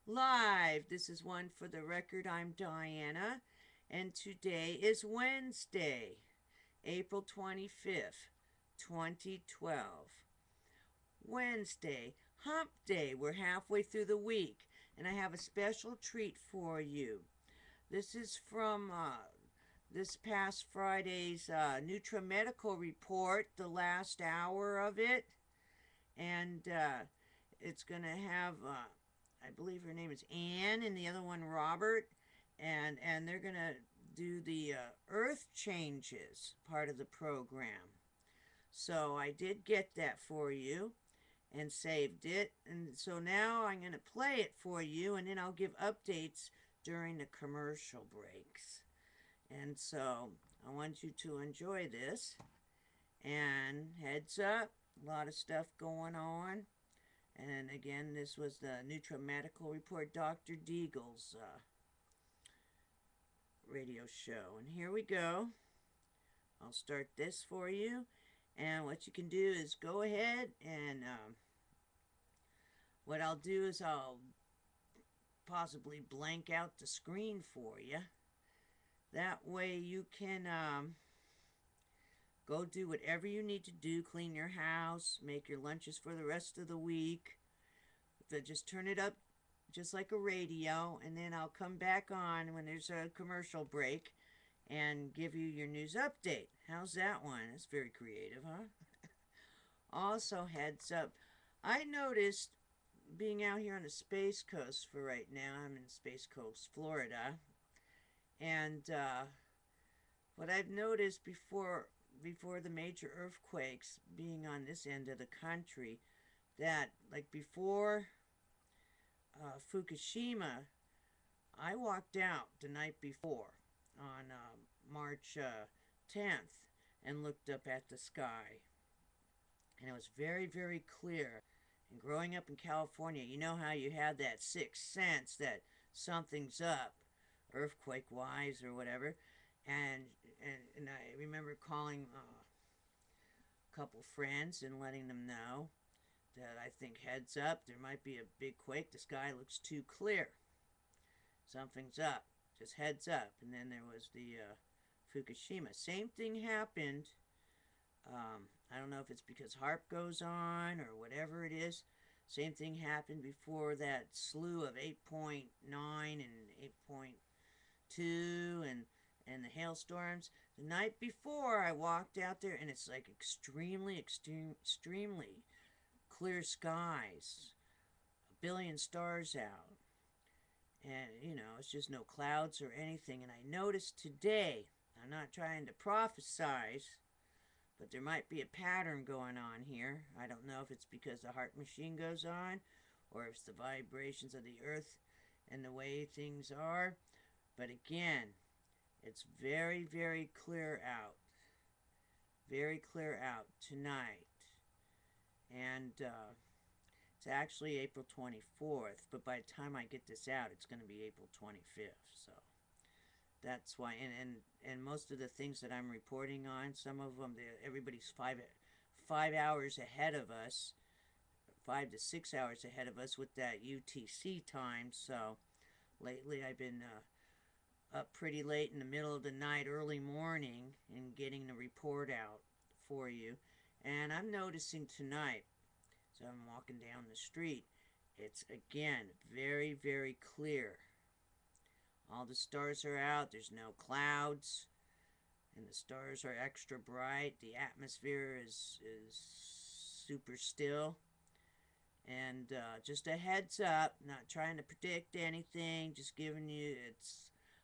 live. This is one for the record. I'm Diana, and today is Wednesday, April 25th, 2012. Wednesday, hump day. We're halfway through the week, and I have a special treat for you. This is from this past Friday's NutriMedical report, the last hour of it, and it's going to have I believe her name is Anne and the other one Robert, and they're going to do the earth changes part of the program. So I did get that for you and saved it, and so now I'm going to play it for you, and then I'll give updates during the commercial breaks. And so I want you to enjoy this. And heads up, a lot of stuff going on. And again, this was the NutriMedical Report, Dr. Deagle's radio show. And here we go. I'll start this for you. And what you can do is go ahead and what I'll do is I'll possibly blank out the screen for you. That way you can go do whatever you need to do, clean your house, make your lunches for the rest of the week. But just turn it up just like a radio, and then I'll come back on when there's a commercial break and give you your news update. How's that one? That's very creative, huh? Also, heads up, I noticed being out here on the Space Coast for right now, I'm in Space Coast, Florida, and what I've noticed before the major earthquakes being on this end of the country, that like before Fukushima, I walked out the night before on March 10th and looked up at the sky, and it was very, very clear. And growing up in California, you know how you have that sixth sense that something's up, earthquake wise or whatever. And I remember calling a couple friends and letting them know that I think heads up, there might be a big quake. The sky looks too clear. Something's up. Just heads up. And then there was the Fukushima. Same thing happened. I don't know if it's because HARP goes on or whatever it is. Same thing happened before that slew of 8.9 and 8.2 and the hailstorms. The night before, I walked out there, and it's like extremely clear skies, a billion stars out, and it's just no clouds or anything. And I noticed today, I'm not trying to prophesize, but there might be a pattern going on here. I don't know if it's because the heart machine goes on or if it's the vibrations of the earth and the way things are. But again, it's very, very clear out. Very clear out tonight. And it's actually April 24th, but by the time I get this out, it's going to be April 25th. So that's why, and most of the things that I'm reporting on, some of them, everybody's 5 hours ahead of us, 5 to 6 hours ahead of us with that UTC time. So lately I've been up pretty late in the middle of the night, early morning, and getting the report out for you. And I'm noticing tonight, so I'm walking down the street, it's again very, very clear. All the stars are out, there's no clouds, and the stars are extra bright. The atmosphere is super still. And just a heads up, not trying to predict anything, just giving you,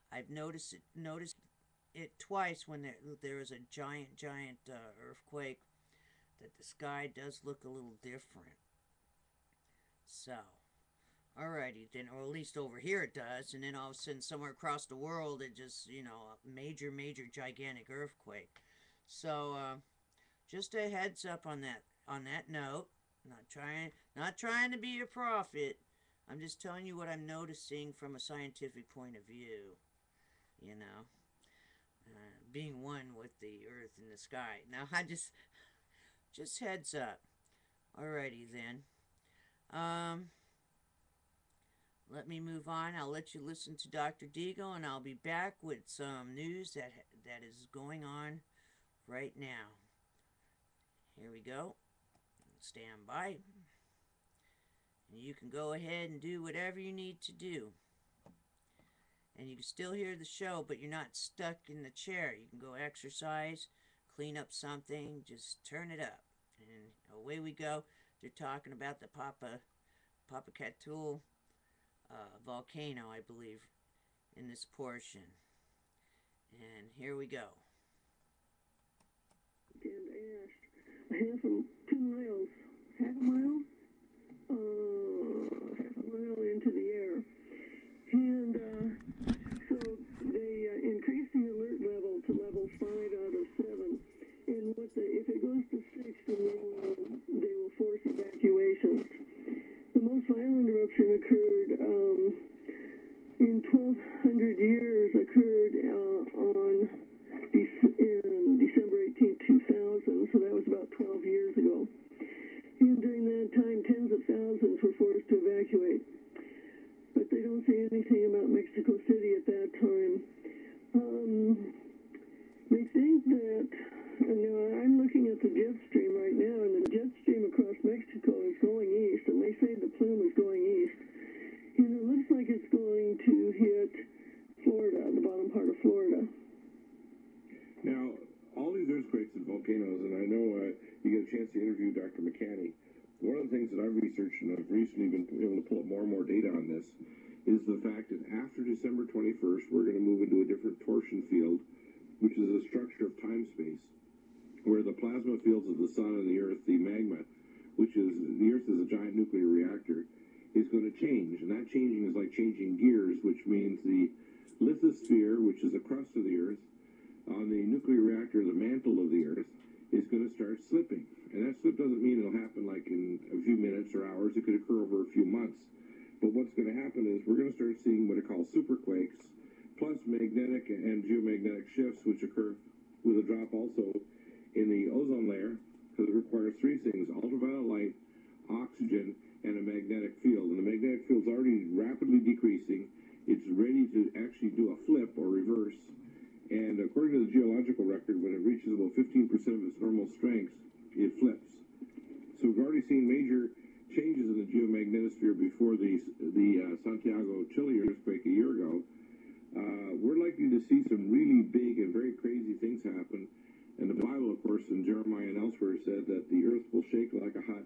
I've noticed it twice when there was a giant earthquake, that the sky does look a little different. So, alrighty then, or at least over here it does, and then all of a sudden somewhere across the world it just, a major gigantic earthquake. So, just a heads up on that note. Not trying to be a prophet. I'm just telling you what I'm noticing from a scientific point of view. You know, being one with the earth and the sky. Now, I just heads up. Alrighty then. Um, let me move on. I'll let you listen to Dr. Deagle, and I'll be back with some news that is going on right now. Here we go. Stand by. And you can go ahead and do whatever you need to do. And you can still hear the show, but you're not stuck in the chair. You can go exercise, clean up something, just turn it up. And away we go. They're talking about the Popocatépetl volcano, I believe, in this portion. And here we go. And ash, half a 2 miles, half a mile into the air. And so they increased the alert level to level 5 out of 7. And if it goes to 6, then they will force evacuations. The most violent eruption occurred in 1,200 years, occurred in December 18, 2000, so that was about 12 years ago. And during that time, tens of thousands were forced to evacuate. But they don't say anything about Mexico City at that time. They think that, I'm looking at the jet stream right now, and the jet stream across Mexico is going east, and they say the plume is going east. And it looks like it's going to hit Florida, the bottom part of Florida. Now, all these earthquakes and volcanoes, and I know you get a chance to interview Dr. McCanney. One of the things that I've researched, and I've recently been able to pull up more and more data on this, is the fact that after December 21st, we're going to move into a different torsion field, which is a structure of time-space, where the plasma fields of the sun and the earth, the magma, which is, the earth is a giant nuclear reactor, is going to change. And that changing is like changing gears, which means the lithosphere, which is the crust of the earth, on the nuclear reactor, the mantle of the earth, is going to start slipping. And that slip doesn't mean it'll happen like in a few minutes or hours. It could occur over a few months. But what's going to happen is we're going to start seeing what are called superquakes, plus magnetic and geomagnetic shifts, which occur with a drop also in the ozone layer, because it requires 3 things: ultraviolet light, oxygen, and a magnetic field. And the magnetic field's already rapidly decreasing. It's ready to actually do a flip or reverse. And according to the geological record, when it reaches about 15% of its normal strength, it flips. So we've already seen major changes in the geomagnetosphere before the Santiago, Chile earthquake a year ago. We're likely to see some really big and very crazy things happen. And the Bible, of course, in Jeremiah and elsewhere said that the earth will shake like a hut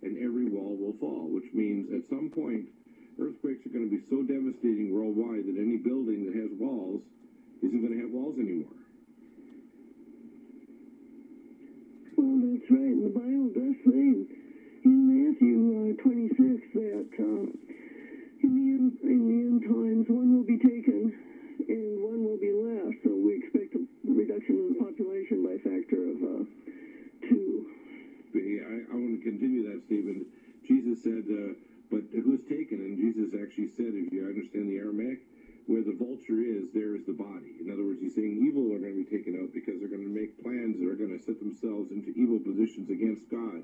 and every wall will fall, which means at some point earthquakes are going to be so devastating worldwide that any building that has walls isn't going to have walls anymore. Well, that's right. And the Bible does say in Matthew 26 that in the end times one will be taken and one will be left. So we expect a reduction in the population by a factor of 2. I want to continue that statement. Jesus said, but who's taken? And Jesus actually said, if you understand the Aramaic, where the vulture is, there is the body. In other words, he's saying evil are going to be taken out because they're going to make plans that are going to set themselves into evil positions against God.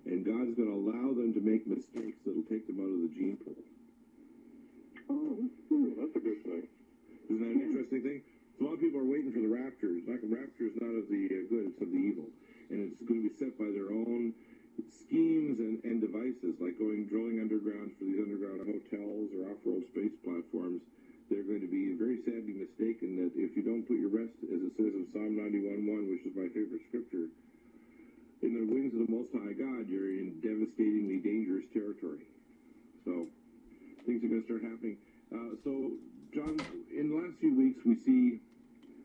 And God's going to allow them to make mistakes that will take them out of the gene pool. Oh, that's a good thing. Isn't that an interesting thing? So a lot of people are waiting for the rapture. The rapture is not of the good, it's of the evil. And it's going to be set by their own schemes and devices, like drilling underground for these underground hotels or off-road space platforms. They're going to be very sadly mistaken that if you don't put your rest, as it says in Psalm 91:1, which is my favorite scripture, in the wings of the Most High God, you're in devastatingly dangerous territory. So things are going to start happening. So, John, in the last few weeks, we see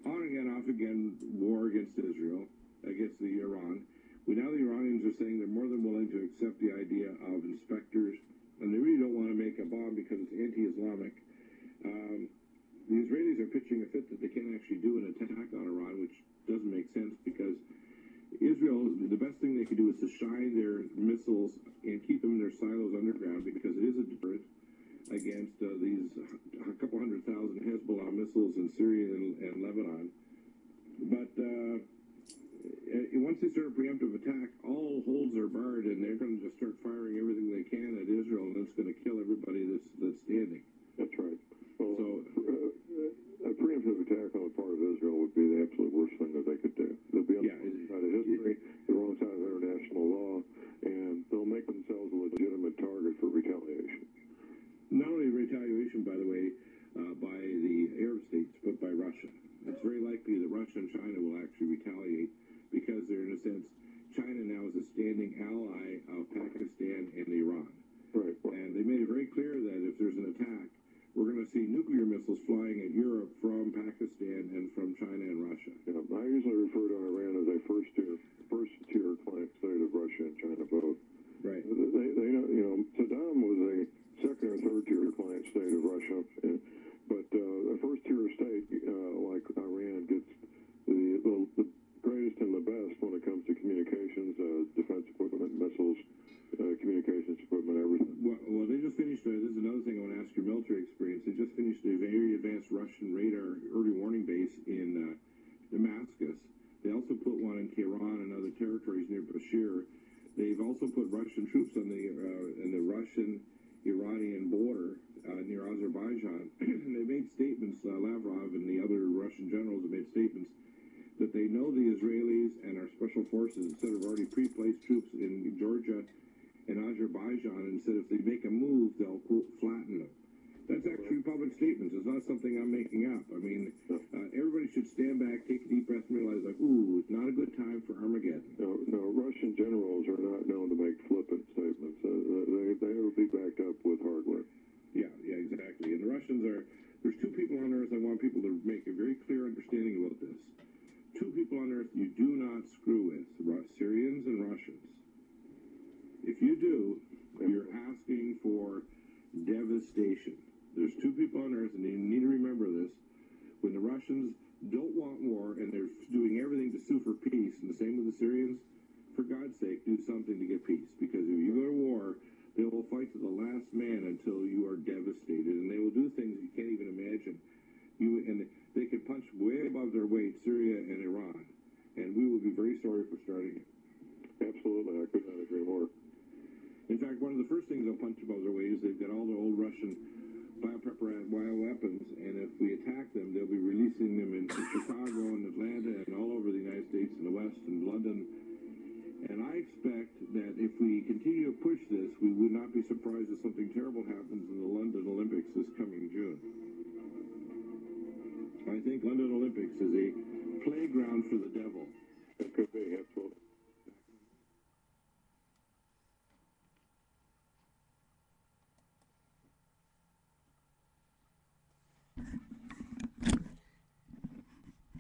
on again, off again, war against Israel, against the Iran. Now the Iranians are saying they're more than willing to accept the idea of inspectors, and they really don't want to make a bomb because it's anti-Islamic. The Israelis are pitching a fit that they can't actually do an attack on Iran, which doesn't make sense because Israel, the best thing they could do is to shine their missiles and keep them in their silos underground, because it is a deterrent against these a couple 100,000 Hezbollah missiles in Syria and Lebanon. But once they start a preemptive attack, all holds are barred, and they're going to just start firing everything they can at Israel, and it's going to kill everybody that's standing. retaliation, by the way, by the Arab states, but by Russia. It's very likely that Russia and China will actually retaliate because they're, in a sense, China now is a standing ally of Pakistan and Iran. Right. And they made it very clear that if there's an attack, we're going to see nuclear missiles flying at Europe from Pakistan and from China and Russia. Yeah, I usually refer to Iran as a first-tier client state of Russia and China both. Right. They know, you know, Saddam was a second or third-tier client state of Russia, but a first-tier state like Iran gets the greatest and the best when it comes to communications, defense equipment, missiles, communications equipment, everything. Well, they just finished, this is another thing I want to ask your military experience, they just finished a very advanced Russian radar early warning base in Damascus. They also put one in Tehran and other territories near Bashir. They've also put Russian troops on the Russian-Iranian border near Azerbaijan. And they made statements, Lavrov and the other Russian generals have made statements that they know the Israelis and our special forces, instead of already pre-placed troops in Georgia and Azerbaijan, and said if they make a move, they'll, quote, flatten them. That's actually public statements. It's not something I'm making up. I mean, everybody should stand back, take a deep breath, and realize, like, ooh, it's not a good time for Armageddon. No, Russian generals are not known to make flippant statements. They will be backed up with hardware. Yeah, exactly. And the Russians are, there's two people on Earth I want people to make a very clear understanding about this. Two people on Earth you do not screw with, Syrians and Russians. If you do, you're asking for devastation. There's two people on Earth, and you need to remember this. When the Russians don't want war and they're doing everything to sue for peace, and the same with the Syrians, for God's sake, do something to get peace. Because if you go to war, they will fight to the last man until you are devastated, and they will do things you can't even imagine. And they could punch way above their weight, Syria and Iran, and we will be very sorry for starting it. Absolutely, I could not agree more. In fact, one of the first things they'll punch above their weight is they've got all the old Russian bioweapons, and if we attack them, they'll be releasing them in Chicago and Atlanta and all over the United States and the West and London. And I expect that if we continue to push this, we would not be surprised if something terrible happens in the London Olympics this coming June. I think London Olympics is a playground for the devil. It could be, absolutely.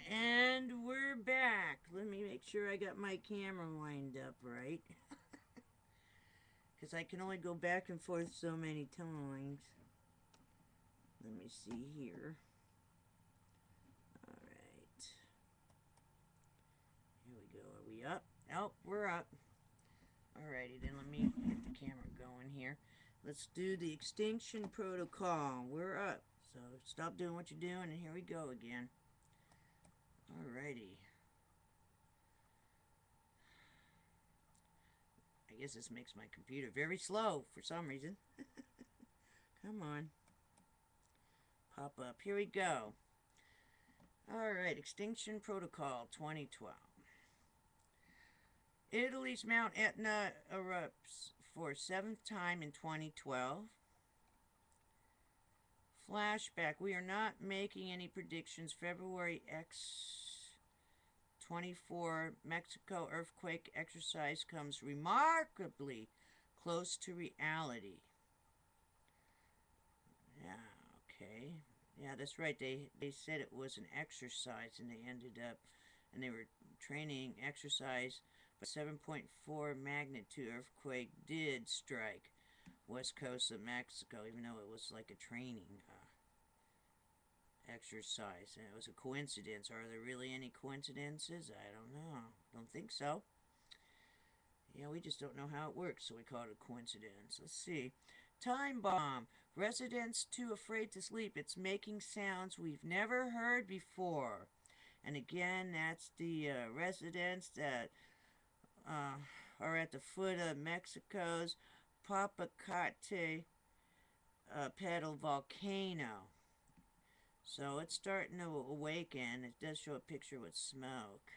And we're back. Let me make sure I got my camera lined up right. Because I can only go back and forth so many times. Let me see here. Alright. Here we go. Are we up? Oh, we're up. Alrighty, then let me get the camera going here. Let's do the extinction protocol. We're up. So stop doing what you're doing, and here we go again. Alrighty. I guess this makes my computer very slow for some reason. Come on. Pop up. Here we go. Alright, Extinction Protocol 2012. Italy's Mount Etna erupts for 7th time in 2012. Flashback. We are not making any predictions. February X24 Mexico earthquake exercise comes remarkably close to reality. Yeah, okay. Yeah, that's right. They said it was an exercise, and they ended up, and they were training exercise, but 7.4 magnitude earthquake did strike west coast of Mexico, even though it was like a training exercise. And it was a coincidence. Are there really any coincidences? I don't know. Don't think so. Yeah, we just don't know how it works, so we call it a coincidence. Let's see. Time bomb. Residents too afraid to sleep. It's making sounds we've never heard before. And again, that's the residents that are at the foot of Mexico's Popocatépetl pedal volcano. So it's starting to awaken. It does show a picture with smoke.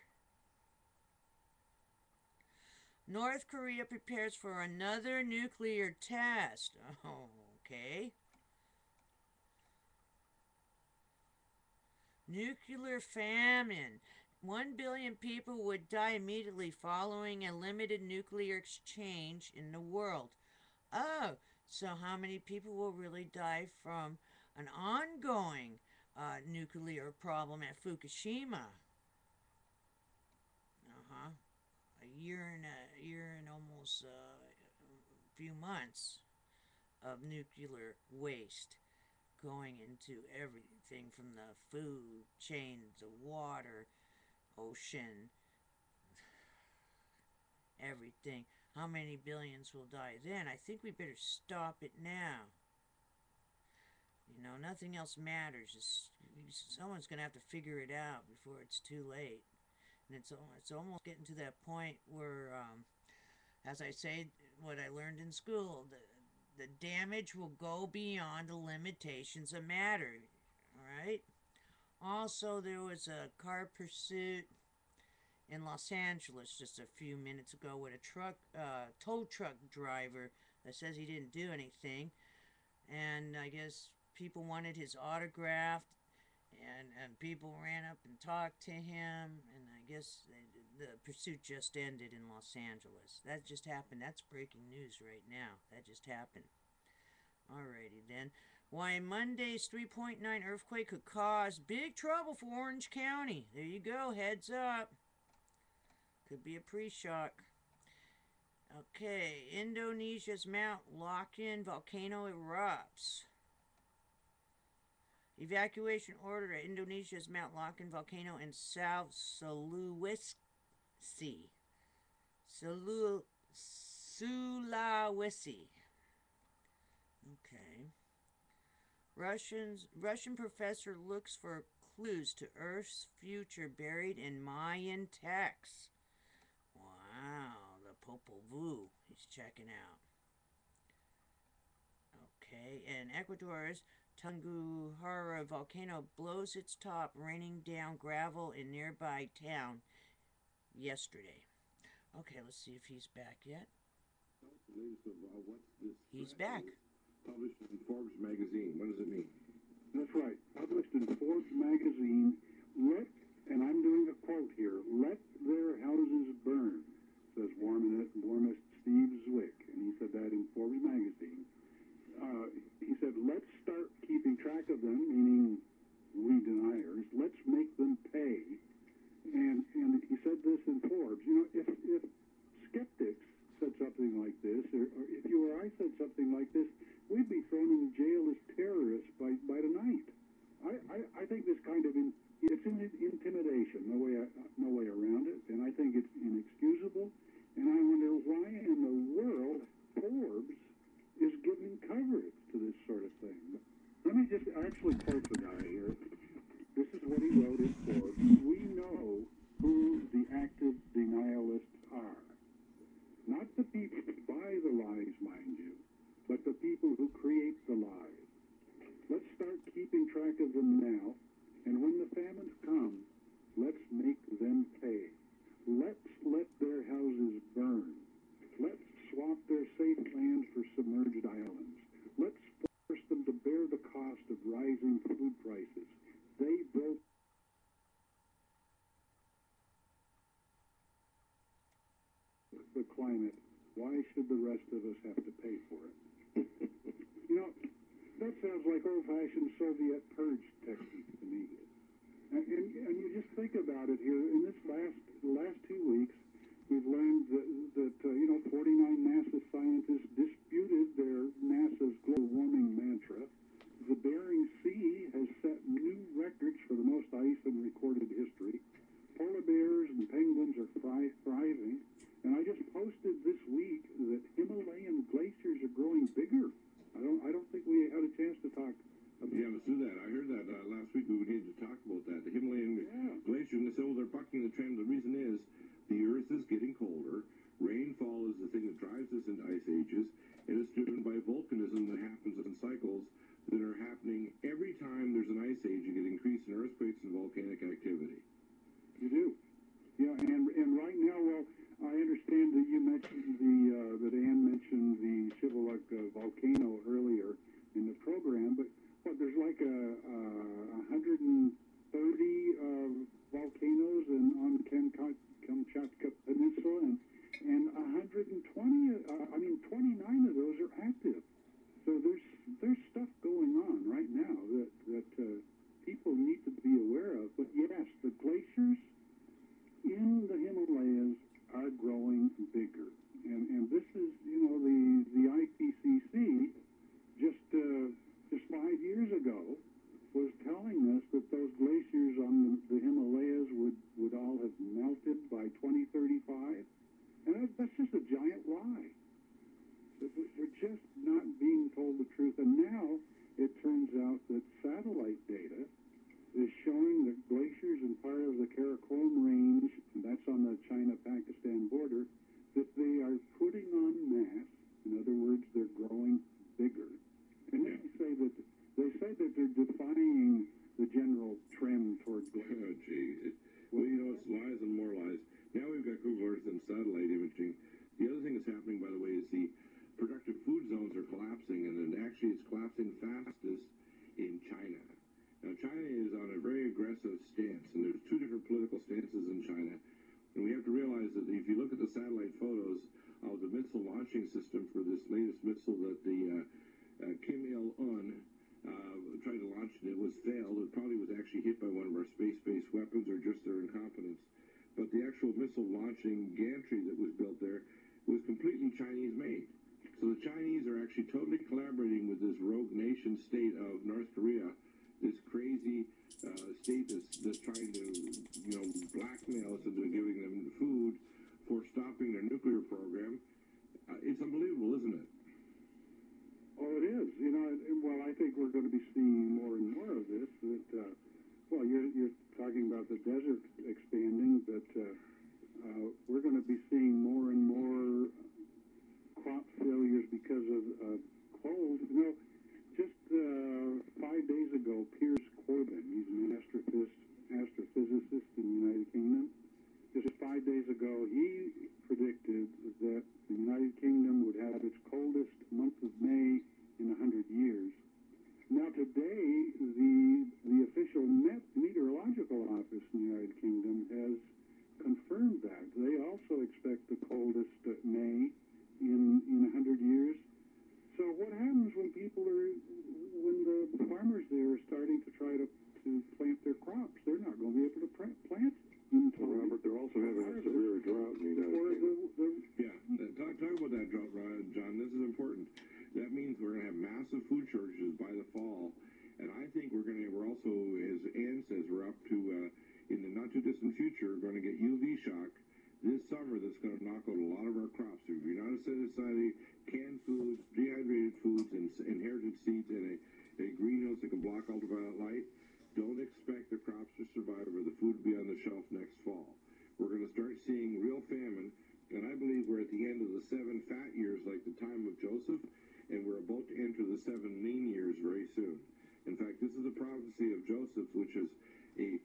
North Korea prepares for another nuclear test. Oh, okay. Nuclear famine. 1 billion people would die immediately following a limited nuclear exchange in the world. Oh, so how many people will really die from an ongoing nuclear problem at Fukushima? Uh-huh. A year and almost a few months of nuclear waste going into everything from the food chain, the water, ocean, everything. How many billions will die then? I think we better stop it now. You know, nothing else matters. Someone's going to have to figure it out before it's too late. And it's almost getting to that point where, as I say, what I learned in school, the damage will go beyond the limitations of matter. All right? Also, there was a car pursuit in Los Angeles just a few minutes ago with a tow truck driver that says he didn't do anything, and I guess people wanted his autograph, and people ran up and talked to him, and I guess the pursuit just ended in Los Angeles. That just happened. That's breaking news right now. That just happened. Alrighty then. Why Monday's 3.9 earthquake could cause big trouble for Orange County. There you go. Heads up. Could be a pre-shock. Okay. Indonesia's Mount Lokin volcano erupts. Evacuation order at Indonesia's Mount Lokin volcano in South Sulawesi. Sulawesi. Okay. Russian professor looks for clues to Earth's future buried in Mayan texts. Wow, the Popol Vuh he's checking out. Okay, and Ecuador's Tunguhara volcano blows its top, raining down gravel in nearby town yesterday. Okay, let's see if he's back yet. He's back. Published in Forbes magazine. What does it mean? That's right. Published in Forbes magazine. And I'm doing a quote here, let their houses burn, says warmist Steve Zwick. And he said that in Forbes magazine. He said, let's start keeping track of them, meaning we deniers. Let's make them pay. And he said this in Forbes. You know, if skeptics said something like this, or if you or I said something like this, we'd be thrown in jail as terrorists by tonight. I think this kind of it's intimidation, no way around it, and I think it's inexcusable. And I wonder why in the world Forbes is giving coverage to this sort of thing. Let me just actually quote the guy here. This is what he wrote in Forbes. We know who the active denialists are. Not the people who buy the lies, mind you, but the people who create the lies. Let's start keeping track of them now, and when the famines come, let's make them pay. Let's let their houses burn. Let's swap their safe land for submerged islands. Let's force them to bear the cost of rising food prices. They built the climate. Why should the rest of us have to pay for it? You know, that sounds like old-fashioned Soviet purge technique to me. And you just think about it here. In this last 2 weeks, we've learned that 49 NASA scientists disputed NASA's global warming mantra. The Bering Sea has set new records for the most ice in recorded history. Polar bears and penguins are thriving. And I just posted this week that Himalayan glaciers are growing bigger. I don't think we had a chance to talk about Yeah, let's do that. I heard that last week. We needed to talk about that. The Himalayan glacier, and they said, they're bucking the trend. The reason is the Earth is getting colder. Rainfall is the thing that drives us into ice ages, and it's driven by volcanism that happens in cycles that are happening every time there's an ice age. You get increase in earthquakes and volcanic activity. You do. Yeah, and right now, well, I understand that you mentioned that Ann mentioned the Shivalik volcano earlier in the program, but there's like 150 30 volcanoes on Kamchatka Peninsula, and 29 of those are active. So there's stuff going on right now that people need to be aware of. But yes, the glaciers in the Himalayas are growing bigger, and this is, you know, the IPCC just 5 years ago was telling us that those glaciers on the Himalayas would all have melted by 2035, and that's just a giant lie. We're just not being told the truth, and now it turns out that satellite data is showing that glaciers in part of the Karakoram Range, and that's on the China-Pakistan border, that they are putting on mass. In other words, they're growing bigger. And they say that they're defying the general trend toward glaciers. Oh, gee. Well, you know, it's lies and more lies. Now we've got Google Earth and satellite imaging. The other thing that's happening, by the way, is the productive food zones are collapsing, and then actually it's collapsing fastest in China. Now, China is on a very aggressive stance, and there's two different political stances in China. And we have to realize that if you look at the satellite photos of the missile launching system for this latest missile that the Kim Il-un tried to launch, and it was failed. It probably was actually hit by one of our space-based weapons or just their incompetence. But the actual missile launching gantry that was built there was completely Chinese-made. So the Chinese are actually totally collaborating with this rogue nation state of North Korea, this crazy state that's trying to, you know, blackmail us into giving them food for stopping their nuclear program. It's unbelievable, isn't it? Oh, it is. You know, well, I think we're going to be seeing more and more of this. That well, you're talking about the desert expanding, but we're going to be seeing more and more crop failures because of cold. You know, just 5 days ago, Piers Corbyn, he's an astrophysicist in the United Kingdom. Just 5 days ago, he predicted that the United Kingdom would have its coldest month of May in 100 years. Now today, the official meteorological office in the United Kingdom has confirmed that. They also expect the coldest May in 100 years. So what happens when when the farmers there are starting to try to plant their crops? They're not going to be able to plant in time. Well, Robert, they're also having a severe drought in the United Kingdom. Talk about that drought, John. This is important. That means we're going to have massive food shortages by the fall, and I think we're also, as Ann says, we're up to in the not too distant future, going to get UV shock this summer. That's going to knock out a lot of our crops. If you're not a society, canned foods, dehydrated foods, and inherited seeds in a greenhouse that can block ultraviolet light, don't expect the crops to survive or the food to be on the shelf next fall. We're going to start seeing real famine, and I believe we're at the end of the 7 fat years like the time of Joseph, and we're about to enter the 7 lean years very soon. In fact, this is a prophecy of Joseph, which is a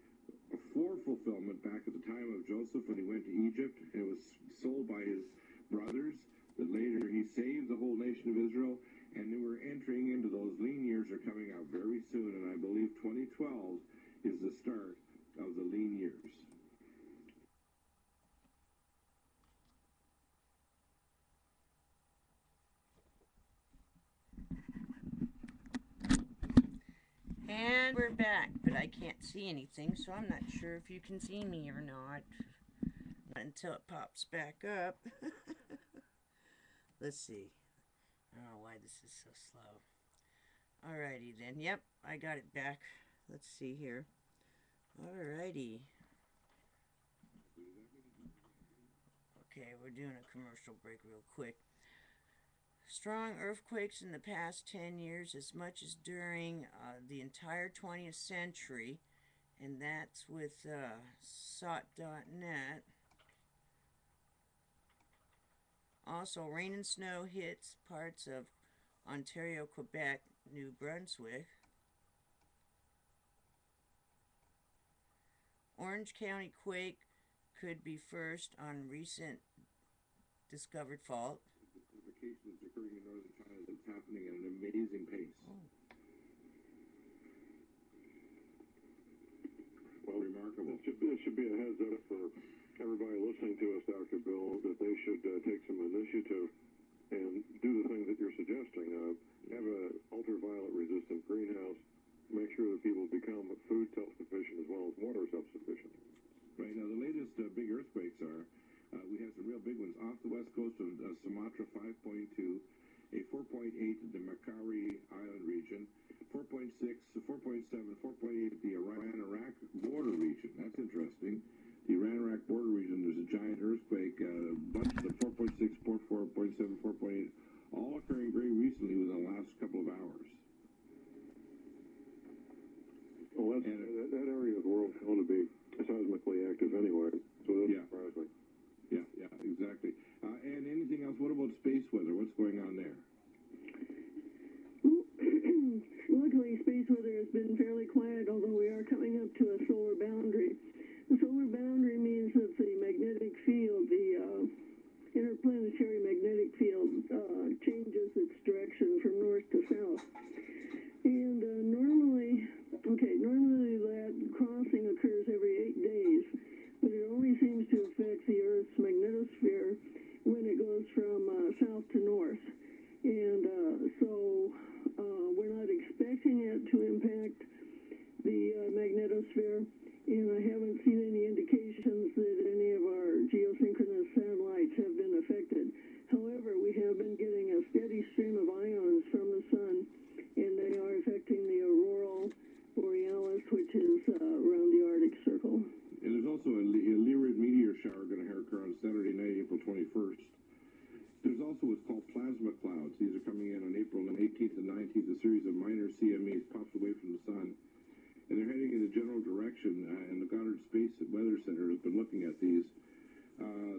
fulfillment back at the time of Joseph when he went to Egypt and was sold by his brothers, that later he saved the whole nation of Israel, and then we're entering into those lean years are coming out very soon, and I believe 2012 is the start of the lean years. And we're back, but I can't see anything, so I'm not sure if you can see me or not until it pops back up. Let's see. I don't know why this is so slow. Alrighty then. Yep, I got it back. Let's see here. Alrighty. Okay, we're doing a commercial break real quick. Strong earthquakes in the past 10 years, as much as during the entire 20th century, and that's with SOT.net. Also, rain and snow hits parts of Ontario, Quebec, New Brunswick. Orange County quake could be first on recent discovered fault. That's occurring in northern China that's happening at an amazing pace. remarkable. It should be a heads up for everybody listening to us, Dr. Bill, that they should take some initiative and do the things that you're suggesting. Have a ultraviolet resistant greenhouse. Make sure that people become food self-sufficient as well as water self-sufficient. Right, now the latest big earthquakes are, we have some real big ones off the west coast of Sumatra, 5.2, a 4.8 in the Macquarie Island region, 4.6, 4.7, 4.8 the Iran-Iraq border region. That's interesting. The Iran-Iraq border region, there's a giant earthquake, bunches of 4.6, 4.7, 4.8, all occurring very recently within the last couple of hours. Well, that area of the world is going to be seismically active anyway, so that's surprising. Yeah, exactly. And anything else? What about space weather? What's going on there? Luckily, space weather has been fairly quiet, although we are coming up to a solar boundary. The solar boundary means that the magnetic field, the interplanetary magnetic field, changes its direction from north to south. And normally that crossing occurs every 8 days, but it only seems to affect the Earth's magnetosphere when it goes from south to north. And so we're not expecting it to impact the magnetosphere, and I haven't seen any indications that any of our geosynchronous satellites have been affected. However, we have been getting a steady stream of ions from the sun, and they are affecting the auroral borealis, which is around the Arctic Circle. And there's also a Lyrid meteor shower going to occur on Saturday night, April 21st. There's also what's called plasma clouds. These are coming in on April 18th and 19th. A series of minor CMEs pops away from the sun, and they're heading in a general direction. And the Goddard Space Weather Center has been looking at these.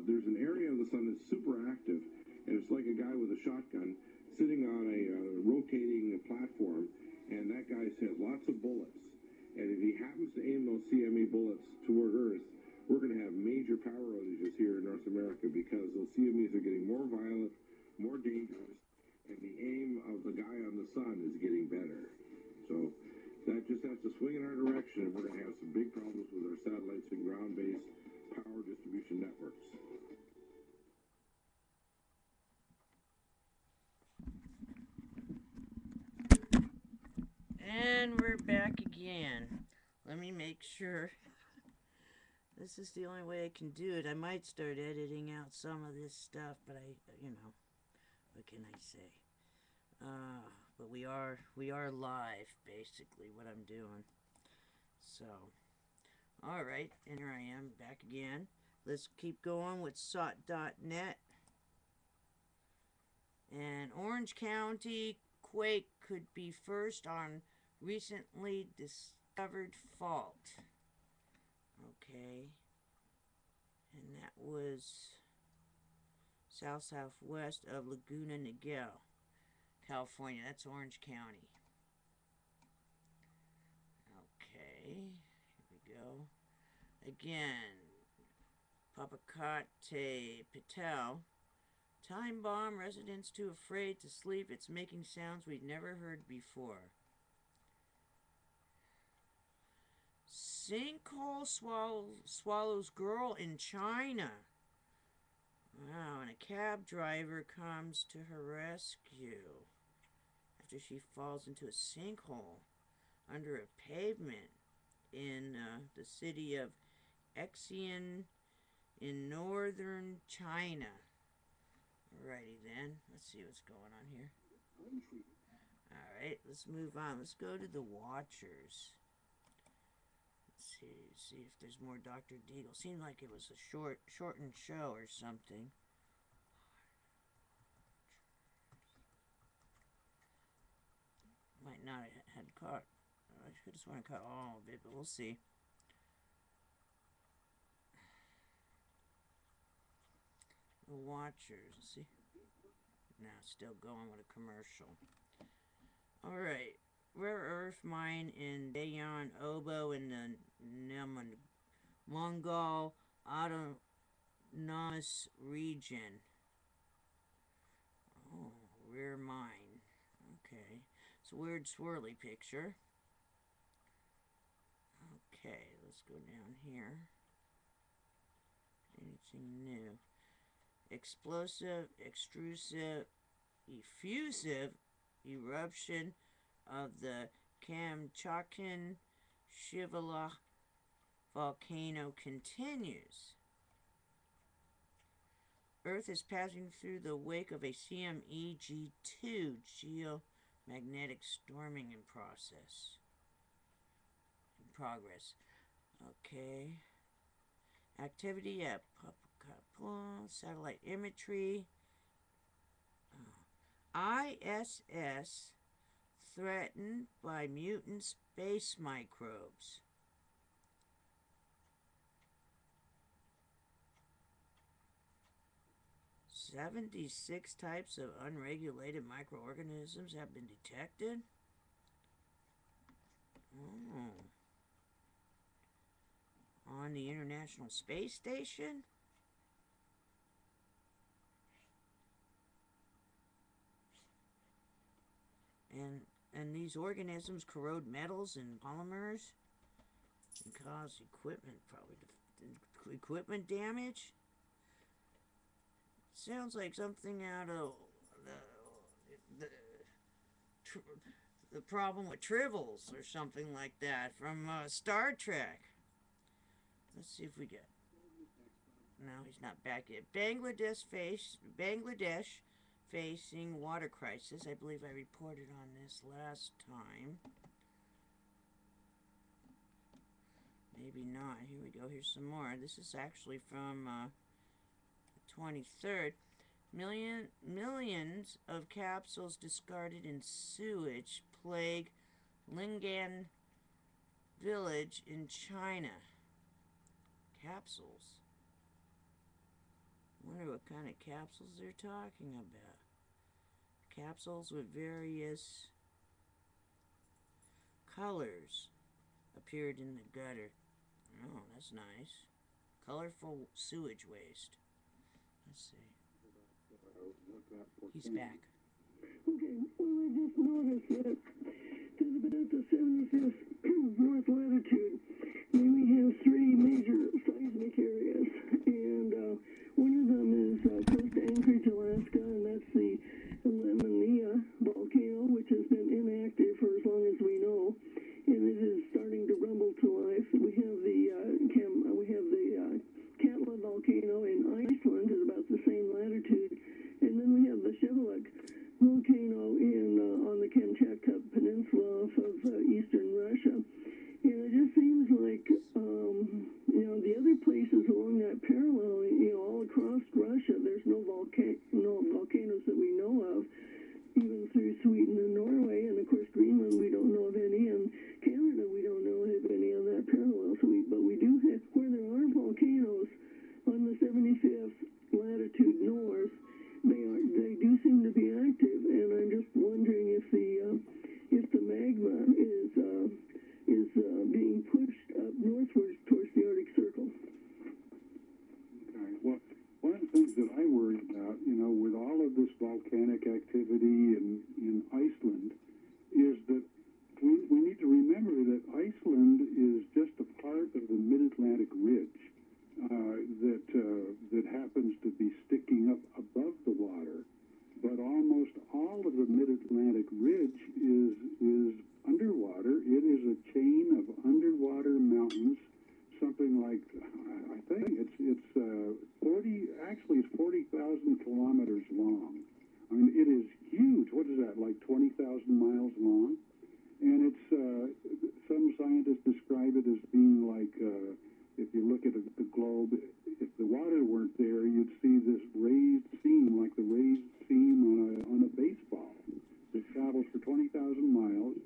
There's an area of the sun that's super active, and it's like a guy with a shotgun sitting on a rotating platform, and that guy's hit lots of bullets. And if he happens to aim those CME bullets toward Earth, we're going to have major power outages here in North America because those CMEs are getting more violent, more dangerous, and the aim of the guy on the sun is getting better. So that just has to swing in our direction, and we're going to have some big problems with our satellites and ground-based power distribution networks. And we're back again. Let me make sure. This is the only way I can do it. I might start editing out some of this stuff, but what can I say? But we are live, basically, what I'm doing. So, alright, and here I am, back again. Let's keep going with SOT.net. And Orange County quake could be first on recently discovered fault. Okay. And that was southwest of Laguna Niguel, California. That's Orange County. Okay. Here we go. Again, Papakate Patel. Time bomb, residents too afraid to sleep. It's making sounds we'd never heard before. Sinkhole swallows girl in China. Wow, and a cab driver comes to her rescue after she falls into a sinkhole under a pavement in the city of Extinction in northern China. Alrighty then, let's see what's going on here. Alright, let's move on. Let's go to the Watchers. Let's see if there's more Dr. DEAGLE. Seemed like it was a shortened show or something. Might not have had caught. I just want to cut all of it, but we'll see. The Watchers. See? Now still going with a commercial. Alright. Rare earth mine in Dayan Obo in the Mongol Autonomous Region. Oh, rare mine. Okay. It's a weird swirly picture. Okay, let's go down here. Anything new? Explosive, extrusive, effusive eruption of the Kamchakan Shivala volcano continues. Earth is passing through the wake of a CMEG2 geomagnetic storming in progress. Okay. Activity at Popocatépetl, satellite imagery. ISS threatened by mutant space microbes. "76 types of unregulated microorganisms have been detected." Oh. On the International Space Station? And these organisms corrode metals and polymers and cause equipment damage? Sounds like something out of the problem with tribbles or something like that from Star Trek. Let's see if we get. No, he's not back yet. Bangladesh facing water crisis. I believe I reported on this last time. Maybe not. Here we go. Here's some more. This is actually from the 23rd. Millions of capsules discarded in sewage plague Lingan village in China. Capsules. Wonder what kind of capsules they're talking about. Capsules with various colors appeared in the gutter. Oh, that's nice. Colorful sewage waste. Let's see. He's back. Okay, well, I just noticed that about the 75th north latitude, we have three major seismic areas, and one of them is close to Anchorage, Alaska, and that's the Lemania volcano, which has been inactive for as long as we know, and it is starting to rumble to life. We have the Katla volcano in Iceland at about the same latitude, and then we have the Shevelek volcano on the Kamchatka Peninsula off of eastern Russia. And it just seems like, the other places along that parallel, all across Russia, there's no volcanoes that we know of, even through Sweden and Norway, and of course Greenland we don't know of any, and Canada we don't know of any on that parallel. But we do have, where there are volcanoes on the 75th latitude north, they do seem to be active, and I'm just wondering if the magma is being pushed up northwards towards the Arctic Circle. Okay. Well, one of the things that I worry about, with all of this volcanic activity in Iceland, is that we need to remember that Iceland is just a part of the Mid-Atlantic Ridge that happens to be sticking up above the water. But almost all of the Mid-Atlantic Ridge is underwater. It is a chain of underwater mountains, something like, I think it's 40,000 kilometers long. I mean, it is huge. What is that, like 20,000 miles long? And it's, some scientists describe it as being like, if you look at the globe, if the water weren't there, you'd see this raised seam, like the raised seam on a baseball that travels for 20,000 miles.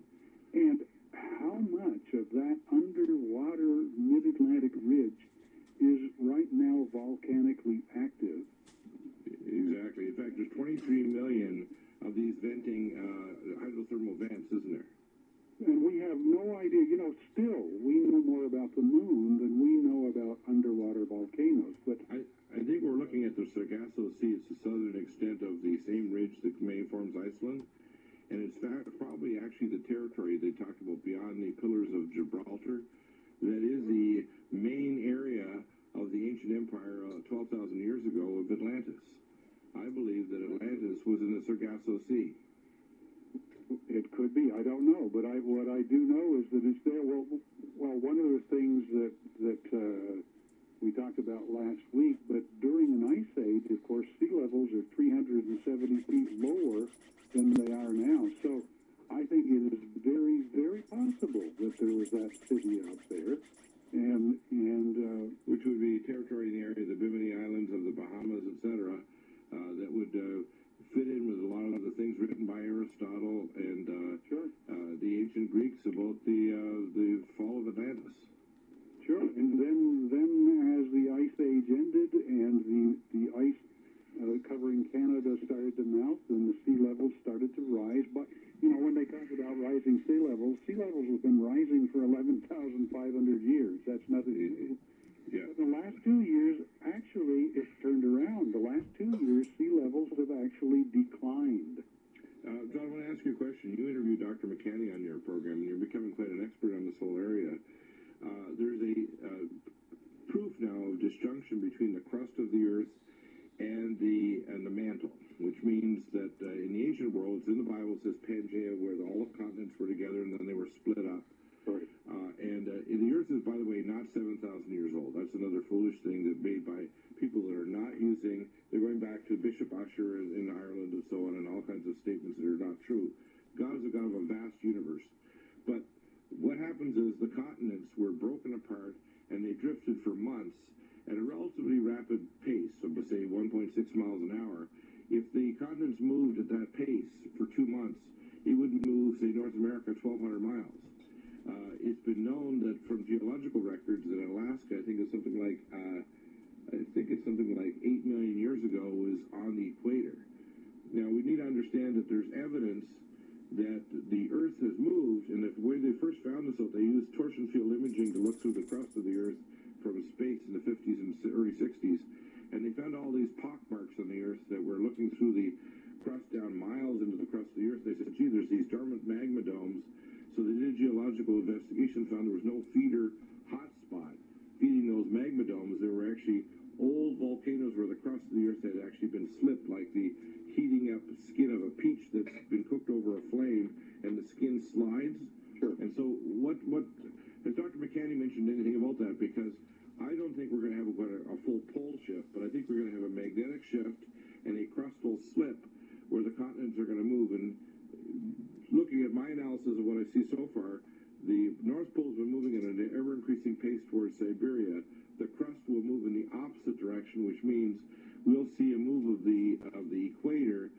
And how much of that underwater Mid-Atlantic Ridge is right now volcanically active? Exactly. In fact, there's 23 million of these venting hydrothermal vents, isn't there? And we have no idea, still, we know more about the moon than we know about underwater volcanoes. But I think we're looking at the Sargasso Sea. It's the southern extent of the same ridge that forms Iceland. And it's probably actually the territory they talked about beyond the Pillars of Gibraltar, that is the main area of the ancient empire 12,000 years ago of Atlantis. I believe that Atlantis was in the Sargasso Sea. It could be. I don't know, but what I do know is that it's there. Well, one of the things that we talked about last week, but during an ice age, of course, sea levels are 370 feet lower than they are now. So I think it is very, very possible that there was that city out there, and which would be territory in the area of the Bimini Islands, of the Bahamas, etc., that would fit in with a lot of the things written by Aristotle and the ancient Greeks about the fall of Atlantis. Sure. And then as the ice age ended and the ice covering Canada started to melt and the sea levels started to rise, but when they talk about rising sea levels have been rising for 11,500 years. That's nothing new. Yeah. But the last 2 years, actually, it's turned around. The last 2 years, sea levels have actually declined. John, I want to ask you a question. You interviewed Dr. McCanny on your program, and you're becoming quite an expert on this whole area. There's a proof now of disjunction between the crust of the Earth and the mantle, which means that in the ancient world, it's in the Bible, it says Pangea, where all the continents were together and then they were split up. Right. The Earth is, by the way, not 7,000 years old. That's another foolish thing that's made by people that are not using. They're going back to Bishop Ussher in Ireland and so on, and all kinds of statements that are not true. God is a God of a vast universe. But what happens is the continents were broken apart, and they drifted for months at a relatively rapid pace, of, say, 1.6 miles an hour. If the continents moved at that pace for 2 months, it would move, say, North America 1,200 miles. It's been known that from geological records that Alaska, I think it's something like 8 million years ago, was on the equator. Now, we need to understand that there's evidence that the Earth has moved, and the way they first found this out, they used torsion field imaging to look through the crust of the Earth from space in the 50s and early 60s, and they found all these pock marks on the Earth that were looking through the crust down miles into the crust of the Earth. They said, gee, there's these dormant magma domes. So they did a geological investigation, found there was no feeder hotspot feeding those magma domes. There were actually old volcanoes where the crust of the Earth had actually been slipped, like the heating up skin of a peach that's been cooked over a flame, and the skin slides. Sure. And so what has Dr. McCanny mentioned anything about that? Because I don't think we're going to have a full pole shift, but I think we're going to have a magnetic shift and a crustal slip where the continents are going to move. And looking at my analysis of what I see so far, the North Pole has been moving at an ever-increasing pace towards Siberia. The crust will move in the opposite direction, which means we'll see a move of the equator.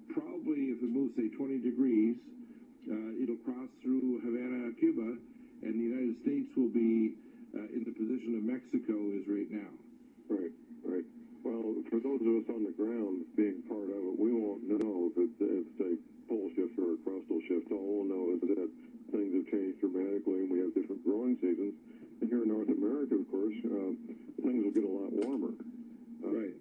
Probably if it moves, say, 20 degrees, it'll cross through Havana, Cuba, and the United States will be in the position of Mexico is right now. Right, right. Well, for those of us on the ground being part of it, we won't know if it's a pole shift or a crustal shift. All we'll know is that things have changed dramatically and we have different growing seasons. And here in North America, of course, things will get a lot warmer. Right.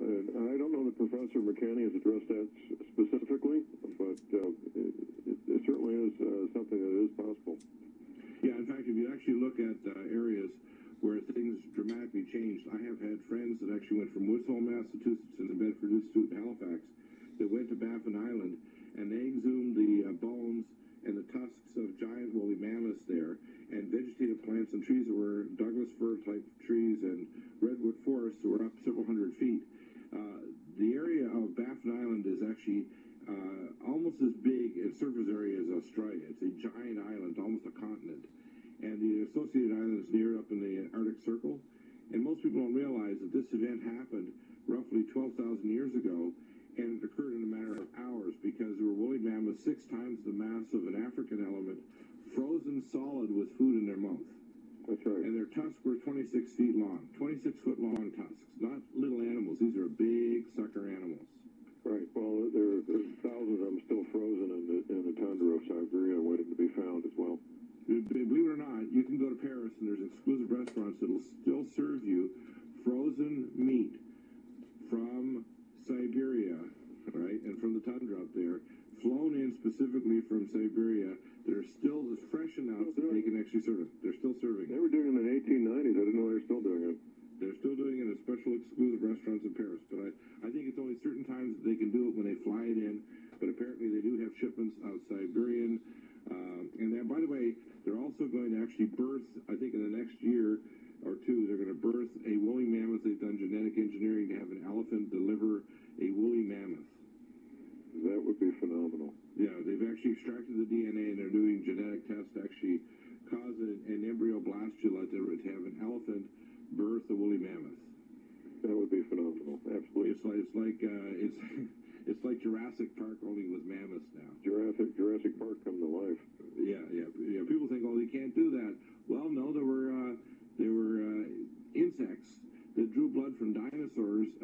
And I don't know that Professor McCanny has addressed that specifically, but it certainly is something that is possible. Yeah, in fact, if you actually look at areas where things dramatically changed, I have had friends that actually went from Woods Hole, Massachusetts, and the Bedford Institute in Halifax that went to Baffin Island, and they exhumed the bones and the tusks of giant woolly mammoths there, and vegetative plants and trees that were Douglas fir type trees and redwood forests that were up several hundred feet. The area of Baffin Island is actually almost as big in surface area as Australia. It's a giant island, almost a continent. And the associated islands near up in the Arctic Circle. And most people don't realize that this event happened roughly 12,000 years ago, and it occurred in a matter of hours because there were woolly mammoths 6 times the mass of an African element, frozen solid with food in their mouth. That's right. And their tusks were 26 feet long, 26-foot long tusks, not little animals. These are big sucker animals. Right. Well, there's thousands of them still frozen in the tundra of Siberia waiting to be found as well. Believe it or not, you can go to Paris and there's exclusive restaurants that'll still serve you frozen meat from Siberia, right, and from the tundra up there, flown in specifically from Siberia, that are still as fresh announced that they can actually serve it. They're still serving They it. were doing it in the 1890s. I didn't know they were still doing it. They're still doing it at special exclusive restaurants in Paris, but I think it's only certain times that they can do it when they fly it in. But apparently they do have shipments out Siberian. And then, by the way, they're also going to actually birth, I think in the next year or two, they're going to birth a woolly mammoth. They've done genetic engineering to have an elephant deliver a woolly mammoth. That would be phenomenal. Yeah, they've actually extracted the DNA and they're doing genetic tests to actually cause an embryo blastula to have an elephant birth a woolly mammoth. That would be phenomenal. Absolutely. It's like Jurassic Park only with mammoths now. Jurassic Park come to life. Yeah. People think, oh, you can't do that. Well, no, there were insects that drew blood from dinosaurs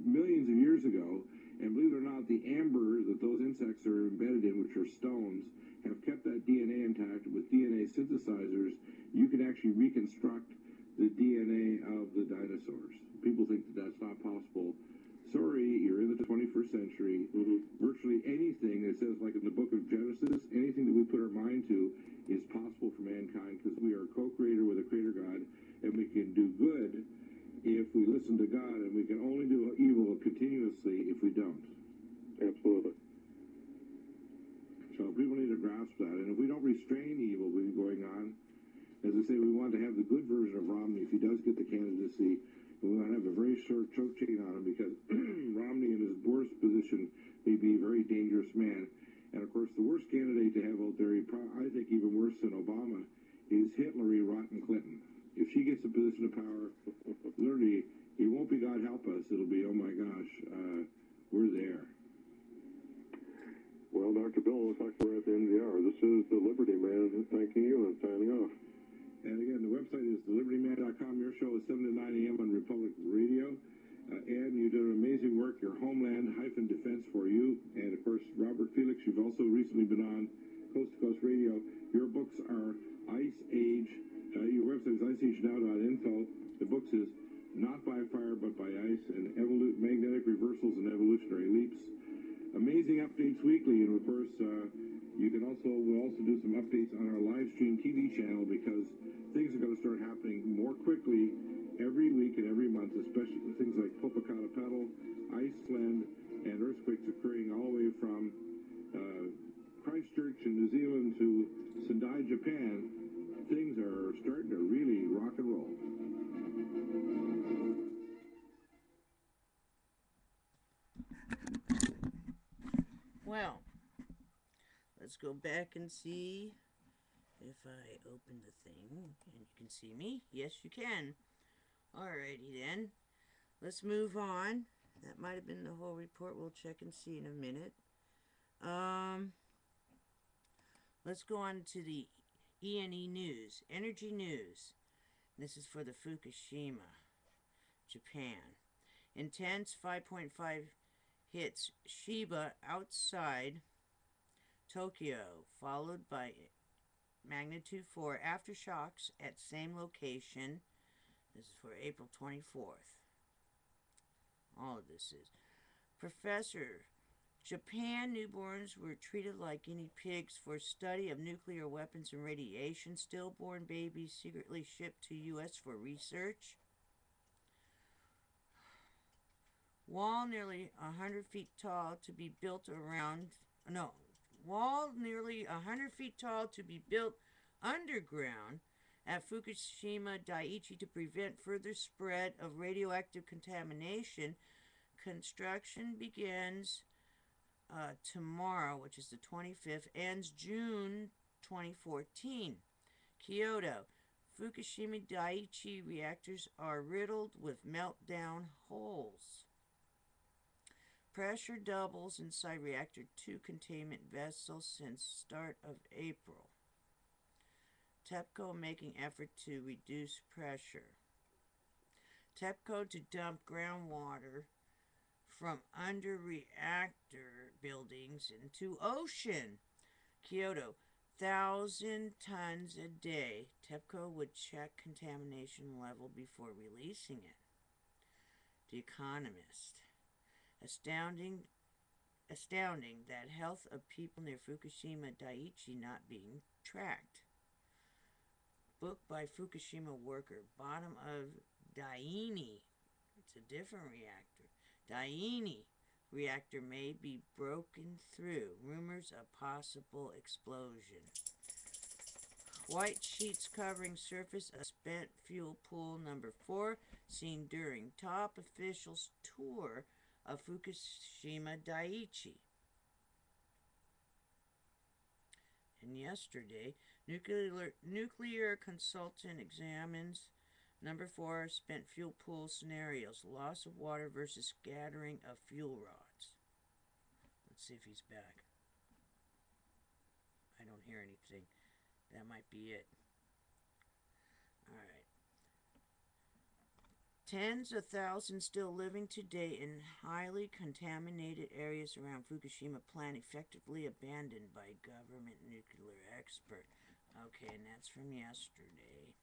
millions of years ago, and believe it or not, the amber that those insects are embedded in, which are stones, have kept that DNA intact. With DNA synthesizers, you can actually reconstruct the DNA of the dinosaurs. People think that that's not possible. Sorry, you're in the 21st century. Virtually anything that says, like in the book of Genesis, anything that we put our mind to is possible for mankind because we are a co-creator with a creator God, and we can do good if we listen to God, and we can only do evil continuously if we don't. Absolutely. So people need to grasp that, and if we don't restrain evil going on, as I say, we want to have the good version of Romney if he does get the candidacy. We want to have a very short choke chain on him because Romney in his worst position may be a very dangerous man. And of course, the worst candidate to have out there, I think even worse than Obama, is Hillary Rotten Clinton. If she gets a position of power, literally, it won't be God help us. It'll be, oh my gosh, we're there. Well, Dr. Bill, looks like we're at the end of the hour. This is the Liberty Man thanking you and signing off. And again, the website is thelibertyman.com. Your show is 7 to 9 a.m. on Republic Radio. And you did amazing work, your homeland-defense for you. And, of course, Robert Felix, you've also recently been on Coast to Coast Radio. Your books are Ice Age. Your website is iceagenow.info. The books is Not by Fire, but by Ice, and Magnetic Reversals and Evolutionary Leaps. Amazing updates weekly. And, of course, we'll also do some updates on our live stream TV channel because things are going to start happening more quickly every week and every month, especially things like Popocatépetl, Iceland, and earthquakes occurring all the way from Christchurch in New Zealand to Sendai, Japan. Things are starting to really rock and roll. Well, let's go back and see if I open the thing and you can see me. Yes, you can. Alrighty then. Let's move on. That might have been the whole report. We'll check and see in a minute. Let's go on to the E&E News, Energy News. This is for the Fukushima, Japan. Intense 5.5 hits Shiba outside Tokyo, followed by magnitude 4 aftershocks at same location. This is for April 24th. All of this is. Professor, Japan newborns were treated like guinea pigs for study of nuclear weapons and radiation. Stillborn babies secretly shipped to U.S. for research. Wall nearly 100 feet tall to be built underground at Fukushima Daiichi to prevent further spread of radioactive contamination. Construction begins tomorrow, which is the 25th, ends June 2014. Kyoto. Fukushima Daiichi reactors are riddled with meltdown holes. Pressure doubles inside reactor 2 containment vessels since start of April. TEPCO making effort to reduce pressure. TEPCO to dump groundwater from under reactor buildings into ocean. Kyoto, 1,000 tons a day. TEPCO would check contamination level before releasing it. The Economist. Astounding that health of people near Fukushima Daiichi not being tracked. book by Fukushima worker. Bottom of Daini. It's a different reactor. Daini reactor may be broken through. Rumors of possible explosion. White sheets covering surface of spent fuel pool number 4 seen during top officials tour of Fukushima Daiichi. And yesterday, nuclear consultant examines number 4 spent fuel pool scenarios, loss of water versus scattering of fuel rods. Let's see if he's back. I don't hear anything. That might be it. Alright. Tens of thousands still living today in highly contaminated areas around Fukushima plant effectively abandoned by government nuclear expert. Okay, and that's from yesterday.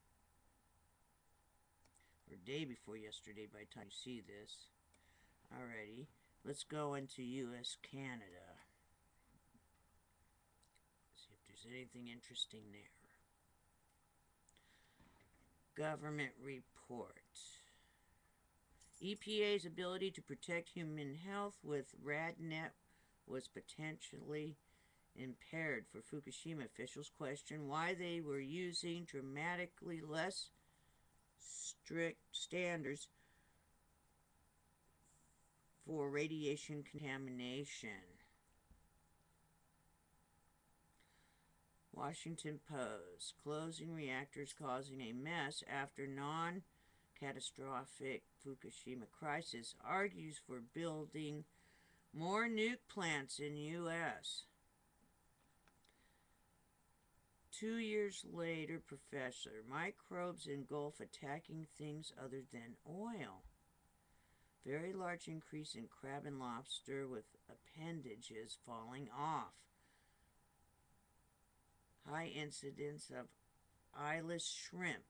Or day before yesterday by the time you see this. Alrighty, let's go into U.S. Canada. See if there's anything interesting there. Government report. EPA's ability to protect human health with RADNet was potentially impaired for Fukushima. Officials question why they were using dramatically less strict standards for radiation contamination. Washington Post. Closing reactors causing a mess after non-catastrophic Fukushima crisis, argues for building more nuke plants in U.S. 2 years later, professor, microbes engulf attacking things other than oil. Very large increase in crab and lobster with appendages falling off. High incidence of eyeless shrimp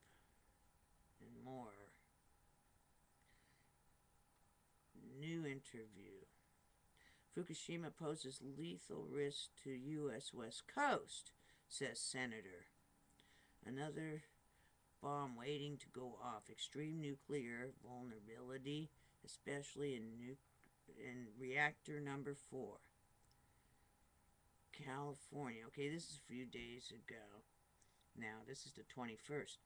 and more. New interview. Fukushima poses lethal risk to U.S. West Coast, says Senator. Another bomb waiting to go off. Extreme nuclear vulnerability, especially in reactor number 4. California. Okay, this is a few days ago. Now, this is the 21st.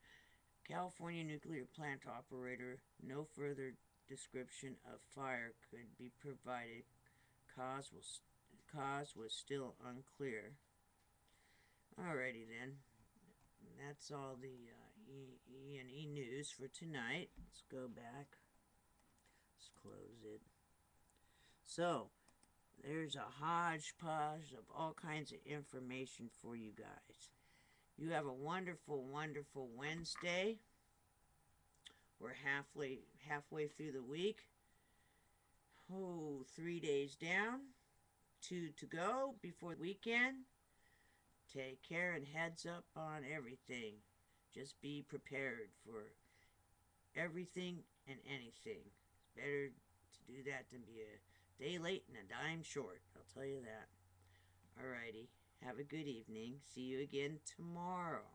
California nuclear plant operator. No further description of fire could be provided. Cause was still unclear. Alrighty then. That's all the E&E news for tonight. Let's go back. Let's close it. So, there's a hodgepodge of all kinds of information for you guys. You have a wonderful, wonderful Wednesday. We're halfway through the week. Oh, 3 days down. 2 to go before the weekend. Take care and heads up on everything. Just be prepared for everything and anything. It's better to do that than be a day late and a dime short. I'll tell you that. Alrighty. Have a good evening. See you again tomorrow.